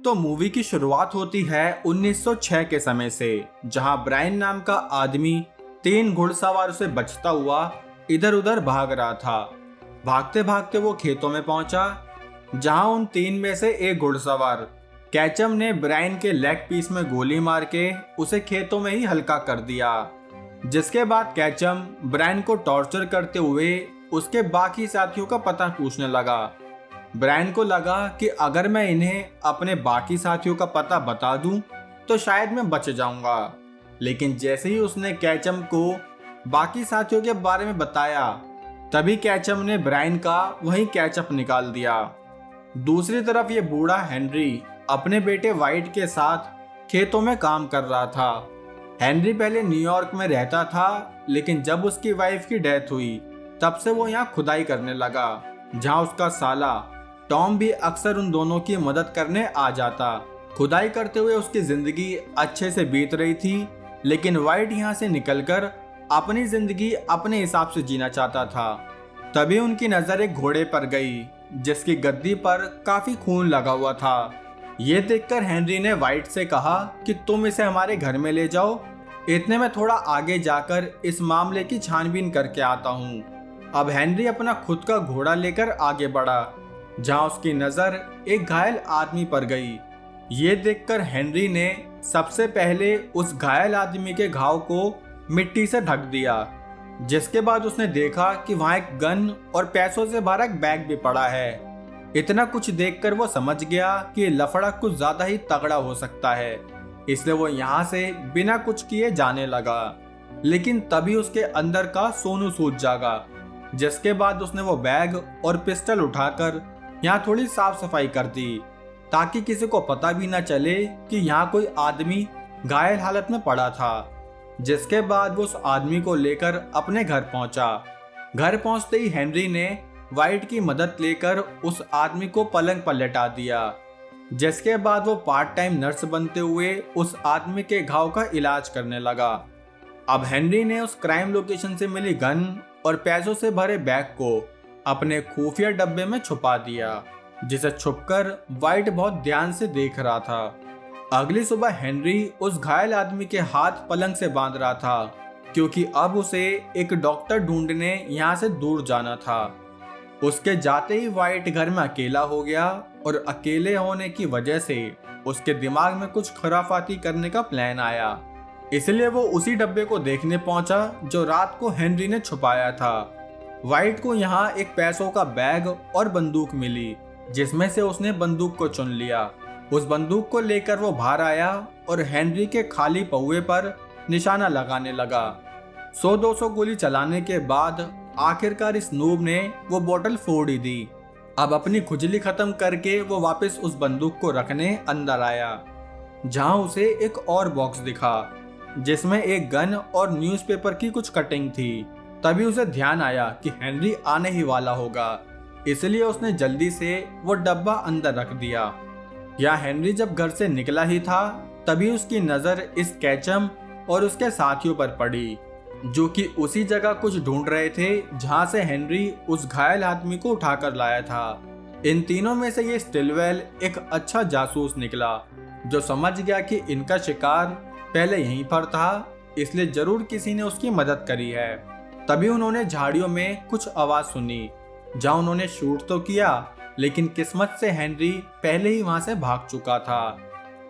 तो मूवी की शुरुआत होती है 1906 के समय से, जहां ब्रायन नाम का आदमी 3 घुड़सवार से बचता हुआ इधर उधर भाग रहा था। भागते भागते वो खेतों में पहुंचा, जहां उन 3 में से एक घुड़सवार कैचम ने ब्रायन के लेग पीस में गोली मार के उसे खेतों में ही हल्का कर दिया। जिसके बाद कैचम ब्रायन को टॉर्चर करते हुए उसके बाकी साथियों का पता पूछने लगा। ब्रायन को लगा कि अगर मैं इन्हें अपने बाकी साथियों का पता बता दूं तो शायद मैं बच जाऊंगा। लेकिन जैसे ही उसने कैचम को बाकी साथियों के बारे में बताया, तभी कैचम ने ब्रायन का वहीं कैचअप निकाल दिया। दूसरी तरफ ये बूढ़ा हेनरी अपने बेटे वाइट के साथ खेतों में काम कर रहा था। हेनरी पहले न्यूयॉर्क में रहता था, लेकिन जब उसकी वाइफ की डेथ हुई तब से वो यहाँ खुदाई करने लगा, जहाँ उसका साला टॉम भी अक्सर उन दोनों की मदद करने आ जाता। खुदाई करते हुए उसकी जिंदगी अच्छे से बीत रही थी, लेकिन वाइट यहाँ से निकलकर अपनी जिंदगी अपने हिसाब से जीना चाहता था। तभी उनकी नजर एक घोड़े पर गई, जिसकी गद्दी पर काफी खून लगा हुआ था। ये देखकर हेनरी ने वाइट से कहा कि तुम इसे हमारे घर में ले जाओ, इतने में थोड़ा आगे जाकर इस मामले की छानबीन करके आता हूँ। अब हेनरी अपना खुद का घोड़ा लेकर आगे बढ़ा, जहां उसकी नजर एक घायल आदमी पर गई। ये देखकर हेनरी ने सबसे पहले उस घायल आदमी के घाव को मिट्टी से ढक दिया। जिसके बाद उसने देखा कि वहां एक गन और पैसों से भरा एक बैग भी पड़ा है। इतना कुछ देखकर वो समझ गया कि ये लफड़ा कुछ ज्यादा ही तगड़ा हो सकता है, इसलिए वो यहाँ से बिना कुछ किए जाने लगा। लेकिन तभी उसके अंदर का सोनू सूझ जागा। जिसके बाद उसने वो बैग और पिस्टल उठाकर यहाँ थोड़ी साफ सफाई कर दी, ताकि किसी को पता भी न चले कि यहाँ कोई आदमी घायल हालत में पड़ा था। जिसके बाद वो उस आदमी को लेकर अपने घर पहुंचा। घर पहुंचते ही हेनरी ने वाइट की मदद लेकर उस आदमी को पलंग पर लेटा दिया। जिसके बाद वो पार्ट टाइम नर्स बनते हुए उस आदमी के घाव का इलाज करने लगा। अब हेनरी ने उस क्राइम लोकेशन से मिली गन और पैसों से भरे बैग को अपने खुफिया डब्बे में छुपा दिया, जिसे छुपकर वाइट बहुत ध्यान से देख रहा था। अगली सुबह हेनरी उस घायल आदमी के हाथ पलंग से बांध रहा था, क्योंकि अब उसे एक डॉक्टर ढूंढने यहाँ से दूर जाना था। उसके जाते ही वाइट घर में अकेला हो गया और अकेले होने की वजह से उसके दिमाग में कुछ खुराफाती करने का प्लान आया। इसलिए वो उसी डब्बे को देखने पहुंचा जो रात को हेनरी ने छुपाया था। वाइट को यहाँ एक पैसों का बैग और बंदूक मिली, जिसमें से उसने बंदूक को चुन लिया। उस बंदूक को लेकर वो बाहर आया और हेनरी के खाली पहुए पर निशाना लगाने लगा। 100-200 गोली चलाने के बाद आखिरकार इस नूब ने वो बोतल फोड़ ही दी। अब अपनी खुजली खत्म करके वो वापस उस बंदूक को रखने अंदर आया, जहां उसे एक और बॉक्स दिखा, जिसमें एक गन और न्यूज़पेपर की कुछ कटिंग थी। तभी उसे ध्यान आया कि हेनरी आने ही वाला होगा, इसलिए उसने जल्दी से वो डब्बा अंदर रख दिया। या हेनरी जब घर से निकला ही था, तभी उसकी नजर इस कैचम और उसके साथियों पर पड़ी, जो कि उसी जगह कुछ ढूंढ रहे थे जहां से हेनरी उस घायल आदमी को उठाकर लाया था। इन तीनों में से ये स्टिलवेल एक अच्छा जासूस निकला, जो समझ गया कि इनका शिकार पहले यहीं पर था, इसलिए जरूर किसी ने उसकी मदद करी है। तभी उन्होंने झाड़ियों में कुछ आवाज सुनी, जहां उन्होंने शूट तो किया, लेकिन किस्मत से हेनरी पहले ही वहां से भाग चुका था।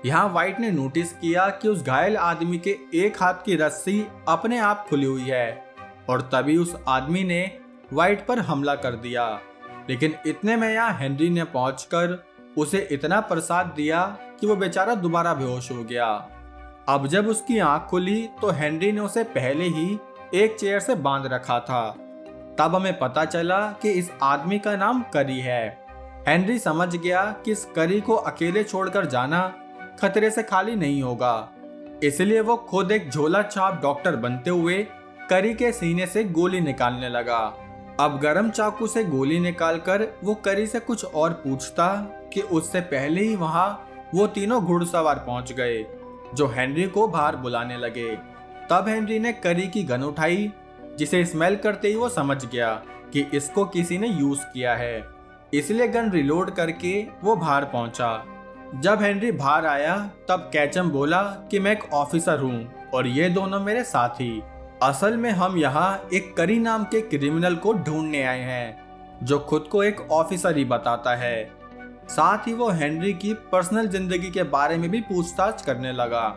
यहाँ वाइट ने नोटिस किया कि उस घायल आदमी के एक हाथ की रस्सी अपने आप खुली हुई है, और तभी उस आदमी ने वाइट पर हमला कर दिया। लेकिन इतने में यहाँ हेनरी ने पहुंचकर उसे इतना प्रसाद दिया कि वो बेचारा दोबारा बेहोश हो गया। अब जब उसकी आंख खुली तो हेनरी ने उसे पहले ही एक चेयर से बांध रखा था। तब हमें पता चला कि इस आदमी का नाम करी है। हेनरी समझ गया कि इस करी को अकेले छोड़कर जाना खतरे से खाली नहीं होगा, इसलिए वो खुद एक झोला छाप डॉक्टर बनते हुए करी के सीने से गोली निकालने लगा। अब गरम चाकू से गोली निकालकर वो करी से कुछ और पूछता कि उससे पहले ही वहां वो तीनों घुड़सवार पहुंच गए, जो हेनरी को बाहर बुलाने लगे। तब हेनरी ने करी की गन उठाई, जिसे स्मेल करते ही वो समझ गया कि इसको किसी ने यूज किया है, इसलिए गन रिलोड करके वो बाहर पहुंचा। जब हेनरी बाहर आया तब कैचम बोला कि मैं एक ऑफिसर हूँ और ये दोनों मेरे साथी। असल में हम यहाँ एक करी नाम के क्रिमिनल को ढूंढने आए हैं जो खुद को एक ऑफिसर ही बताता है। साथ ही वो हेनरी की पर्सनल जिंदगी के बारे में भी पूछताछ करने लगा।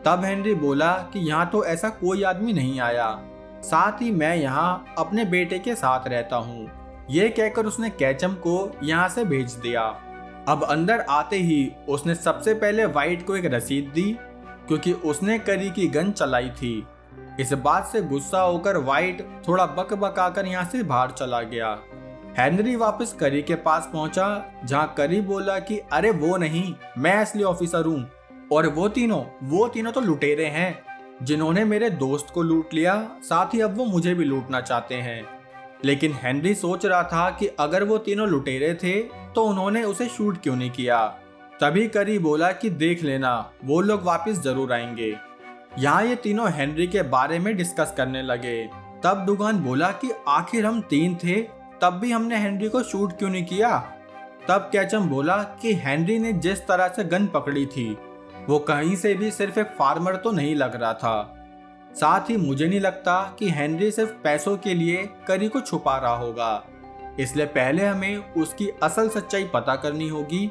तब हेनरी बोला कि यहाँ तो ऐसा कोई आदमी नहीं आया, साथ ही मैं यहाँ अपने बेटे के साथ रहता हूँ। ये कहकर उसने कैचम को यहाँ से भेज दिया। अब अंदर आते ही उसने सबसे पहले वाइट को एक रसीद दी क्योंकि उसने करी की गन चलाई थी। इस बात से गुस्सा होकर वाइट थोड़ा बक बकाकर यहाँ से बाहर चला गया। हेनरी वापस करी के पास पहुंचा जहाँ करी बोला कि अरे वो नहीं, मैं असली ऑफिसर हूँ और वो तीनों तो लुटेरे हैं जिन्होंने मेरे दोस्त को लूट लिया, साथ ही अब वो मुझे भी लूटना चाहते हैं। लेकिन हेनरी सोच रहा था कि अगर वो तीनों लुटेरे थे तो उन्होंने उसे शूट क्यों नहीं किया। तभी करी बोला कि देख लेना, वो लोग वापस जरूर आएंगे। यहाँ ये तीनों हेनरी के बारे में डिस्कस करने लगे। तब डुगान बोला कि आखिर हम 3 थे, तब भी हमने हेनरी को शूट क्यों नहीं किया। तब कैचम बोला कि हेनरी ने जिस तरह से गन पकड़ी थी वो कहीं से भी सिर्फ एक फार्मर तो नहीं लग रहा था। साथ ही मुझे नहीं लगता कि हेनरी सिर्फ पैसों के लिए करी को छुपा रहा होगा, इसलिए पहले हमें उसकी असल सच्चाई पता करनी होगी।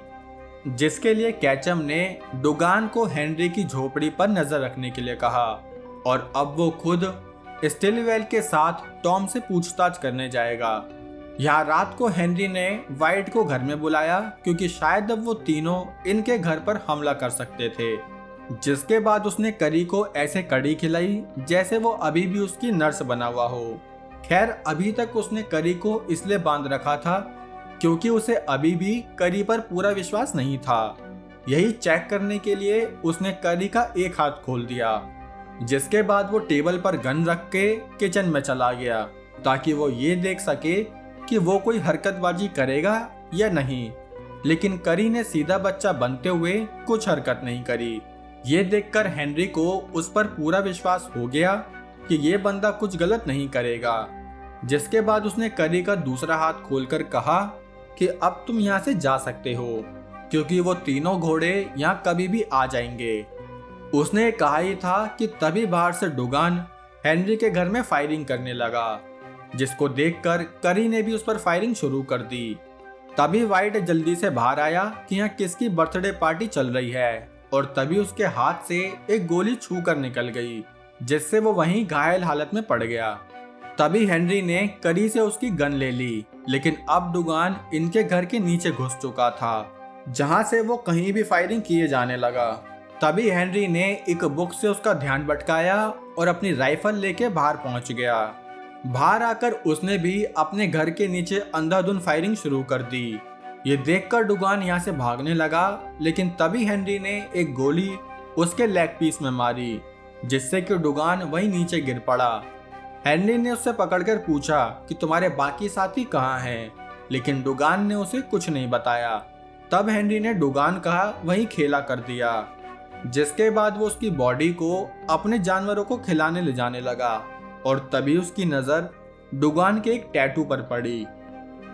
जिसके लिए कैचम ने डुगान को हेनरी की झोपड़ी पर नजर रखने के लिए कहा और अब वो खुद स्टिलवेल के साथ टॉम से पूछताछ करने जाएगा। यहाँ रात को हेनरी ने वाइट को घर में बुलाया क्योंकि शायद अब वो तीनों इनके घर पर हमला कर सकते थे। जिसके बाद उसने करी को ऐसे कड़ी खिलाई जैसे वो अभी भी उसकी नर्स बना हुआ हो। खैर अभी तक उसने करी को इसलिए बांध रखा था क्योंकि उसे अभी भी करी पर पूरा विश्वास नहीं था। यही चेक करने के लिए उसने करी का एक हाथ खोल दिया। जिसके बाद वो टेबल पर गन रख के किचन में चला गया ताकि वो ये देख सके कि वो कोई हरकतबाजी करेगा या नहीं। लेकिन करी ने सीधा बच्चा बनते हुए कुछ हरकत नहीं करी। ये देखकर हेनरी को उस पर पूरा विश्वास हो गया कि ये बंदा कुछ गलत नहीं करेगा। जिसके बाद उसने करी का दूसरा हाथ खोलकर कहा कि अब तुम यहाँ से जा सकते हो क्योंकि वो तीनों घोड़े यहाँ कभी भी आ जाएंगे। उसने कहा ही था कि तभी बाहर से डुगान हेनरी के घर में फायरिंग करने लगा, जिसको देखकर करी ने भी उस पर फायरिंग शुरू कर दी। तभी वाइट जल्दी से बाहर आया कि यहाँ किसकी बर्थडे पार्टी चल रही है और तभी उसके हाथ से एक गोली छू कर निकल गई जिससे वो वहीं घायल हालत में पड़ गया। तभी हेनरी ने करी से उसकी गन ले ली, लेकिन अब डुगान इनके घर के नीचे घुस चुका था जहां से वो कहीं भी फायरिंग किए जाने लगा। तभी हेनरी ने एक बुक से उसका ध्यान भटकाया और अपनी राइफल लेके बाहर पहुंच गया। बाहर आकर उसने भी अपने घर के नीचे अंधाधुंध फायरिंग शुरू कर दी। ये देखकर डुगान यहाँ से भागने लगा, लेकिन तभी हेनरी ने एक गोली उसके लेग पीस में मारी जिससे कि डुगान वहीं नीचे गिर पड़ा। हेनरी ने उससे पकड़कर पूछा कि तुम्हारे बाकी साथी कहाँ हैं, लेकिन डुगान ने उसे कुछ नहीं बताया। तब हेनरी ने डुगान का वहीं खेला कर दिया। जिसके बाद वो उसकी बॉडी को अपने जानवरों को खिलाने ले जाने लगा और तभी उसकी नजर डुगान के एक टैटू पर पड़ी।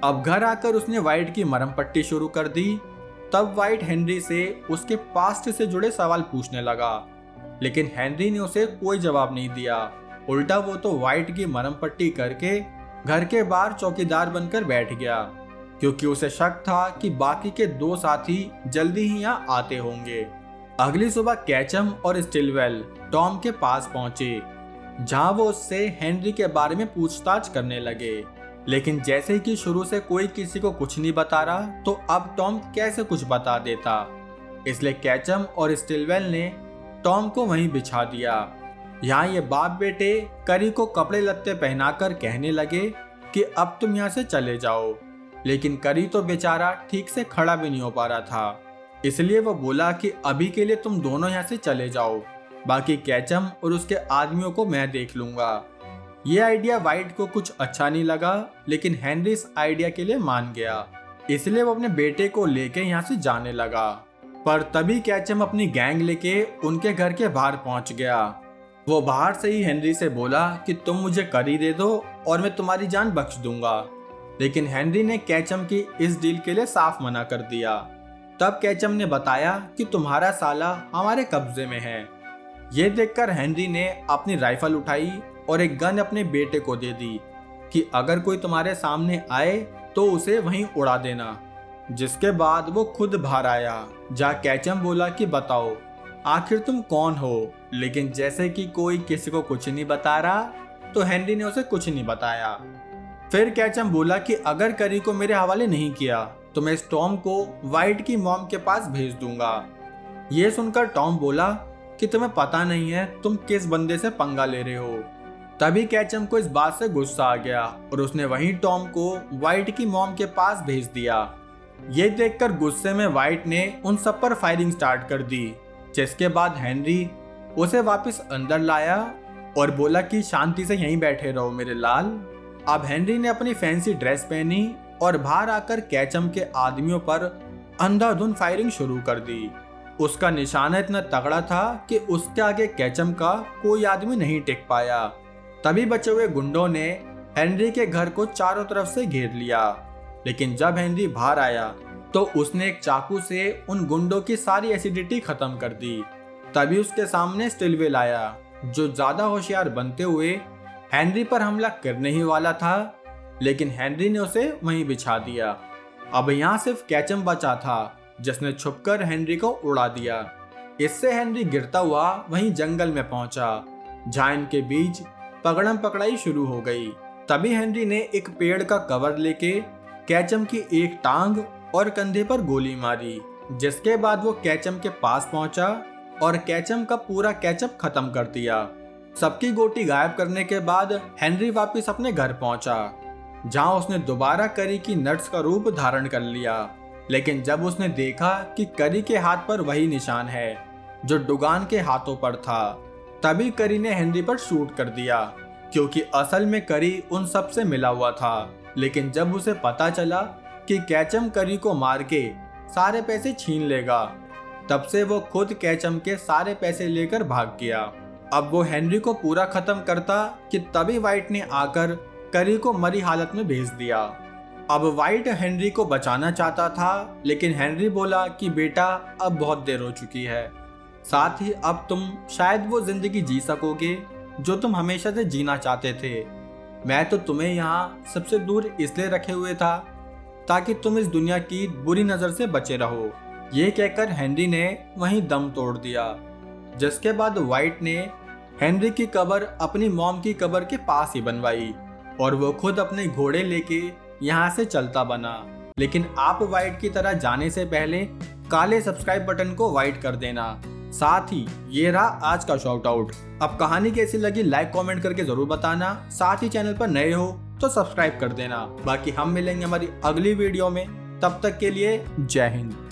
अब घर आकर उसने वाइट की मरहम पट्टी शुरू कर दी। तब वाइट हेनरी से उसके पास्ट से जुड़े सवाल पूछने लगा, लेकिन हेनरी ने उसे कोई जवाब नहीं दिया। उल्टा वो तो वाइट की मरहम पट्टी करके घर के बाहर चौकीदार बनकर बैठ गया क्योंकि उसे शक था कि बाकी के 2 साथी जल्दी ही यहाँ आते होंगे। अगली सुबह कैचम और स्टिलवेल टॉम के पास पहुंचे जहां वो उससे हेनरी के बारे में पूछताछ करने लगे। लेकिन जैसे कि शुरू से कोई किसी को कुछ नहीं बता रहा तो अब टॉम कैसे कुछ बता देता, इसलिए कैचम और स्टिलवेल ने टॉम को वहीं बिछा दिया। यहाँ ये बाप बेटे करी को कपड़े लत्ते पहनाकर कहने लगे कि अब तुम यहाँ से चले जाओ, लेकिन करी तो बेचारा ठीक से खड़ा भी नहीं हो पा रहा था, इसलिए वो बोला कि अभी के लिए तुम दोनों यहाँ से चले जाओ, बाकी कैचम और उसके आदमियों को मैं देख लूंगा। ये आइडिया वाइट को कुछ अच्छा नहीं लगा, लेकिन हेनरी इस आइडिया के लिए मान गया, इसलिए वो अपने बेटे को लेके यहाँ से जाने लगा। पर तभी कैचम अपनी गैंग लेके उनके घर के बाहर पहुंच गया। वो बाहर से ही हेनरी से बोला कि तुम मुझे करी दे दो और मैं तुम्हारी जान बख्श दूंगा, लेकिन हेनरी ने कैचम की इस डील के लिए साफ मना कर दिया। तब कैचम ने बताया कि तुम्हारा साला हमारे कब्जे में है। ये देखकर हेनरी ने अपनी राइफल उठाई और एक गन अपने बेटे को दे दी कि अगर कोई तुम्हारे सामने आए तो उसे वहीं उड़ा देना। जिसके बाद वो खुद बाहर आया। जहाँ कैचम बोला कि बताओ आखिर तुम कौन हो, लेकिन जैसे कि कोई किसी को कुछ नहीं बता रहा तो हेनरी ने उसे कुछ नहीं बताया। फिर कैचम बोला कि अगर करी को मेरे हवाले नहीं किया तो मैं इस टॉम को वाइट की मॉम के पास भेज दूंगा। ये सुनकर टॉम बोला कि तुम्हें पता नहीं है तुम किस बंदे से पंगा ले रहे हो। तभी कैचम को इस बात से गुस्सा आ गया और उसने वहीं टॉम को वाइट की मॉम के पास भेज दिया। ये देखकर गुस्से में वाइट ने उन सब पर फायरिंग स्टार्ट कर दी, जिसके बाद हेनरी उसे वापस अंदर लाया और बोला कि शांति से यहीं बैठे रहो मेरे लाल। अब हेनरी ने अपनी फैंसी ड्रेस पहनी और बाहर आकर कैचम के आदमियों पर अंधाधुंध फायरिंग शुरू कर दी। उसका निशाना इतना तगड़ा था कि उसके आगे कैचम का कोई आदमी नहीं टिक पाया। तभी बचे हुए गुंडों ने हेनरी के घर को चारों तरफ से घेर लिया, लेकिन जब हेनरी बाहर आया तो उसने एक चाकू से उन गुंडों की सारी एसिडिटी खत्म कर दी। तभी उसके सामने स्टिलवेल आया, जो ज्यादा होशियार बनते हुए हेनरी पर हमला करने ही वाला था, लेकिन हेनरी ने उसे वहीं बिछा दिया। अब यहाँ सिर्फ कैचम बचा था, जिसने छुपकर हेनरी को उड़ा दिया। इससे हेनरी गिरता हुआ वहीं जंगल में पहुंचा, जहाँ इनके बीच पकड़म पकड़ाई शुरू हो गई। तभी हेनरी ने एक पेड़ का कवर लेके कैचम की एक टांग और कंधे पर गोली मारी, जिसके बाद वो कैचम के पास पहुंचा और कैचम का पूरा कैचअप खत्म कर दिया। सबकी गोटी गायब करने के बाद हेनरी वापस अपने घर पहुंचा, जहां उसने दोबारा करी की नट्स का रूप धारण कर लिया। लेकिन जब उसने देखा कि करी के हाथ पर वही निशान है जो डुगान के हाथों पर था, तभी करी ने हेनरी पर शूट कर दिया, क्योंकि असल में करी उन सब से मिला हुआ था। लेकिन जब उसे पता चला कि कैचम करी को मार के सारे पैसे छीन लेगा, तब से वो खुद कैचम के सारे पैसे लेकर भाग गया। अब वो हेनरी को पूरा खत्म करता कि तभी वाइट ने आकर करी को मरी हालत में भेज दिया। अब वाइट हेनरी को बचाना चाहता था, लेकिन हेनरी बोला कि बेटा अब बहुत देर हो चुकी है, साथ ही अब तुम शायद वो जिंदगी जी सकोगे जो तुम हमेशा से जीना चाहते थे। मैं तो तुम्हें यहाँ सबसे दूर इसलिए रखे हुए था ताकि तुम इस दुनिया की बुरी नजर से बचे रहो। ये कहकर हेनरी ने वहीं दम तोड़ दिया। जिसके बाद वाइट ने हेनरी की कब्र अपनी मॉम की कब्र के पास ही बनवाई और वो खुद अपने घोड़े लेके यहाँ से चलता बना। लेकिन आप वाइट की तरह जाने से पहले काले सब्सक्राइब बटन को वाइट कर देना। साथ ही ये रहा आज का शॉट आउट। अब कहानी कैसी लगी लाइक कमेंट करके जरूर बताना। साथ ही चैनल पर नए हो तो सब्सक्राइब कर देना। बाकी हम मिलेंगे हमारी अगली वीडियो में, तब तक के लिए जय हिंद।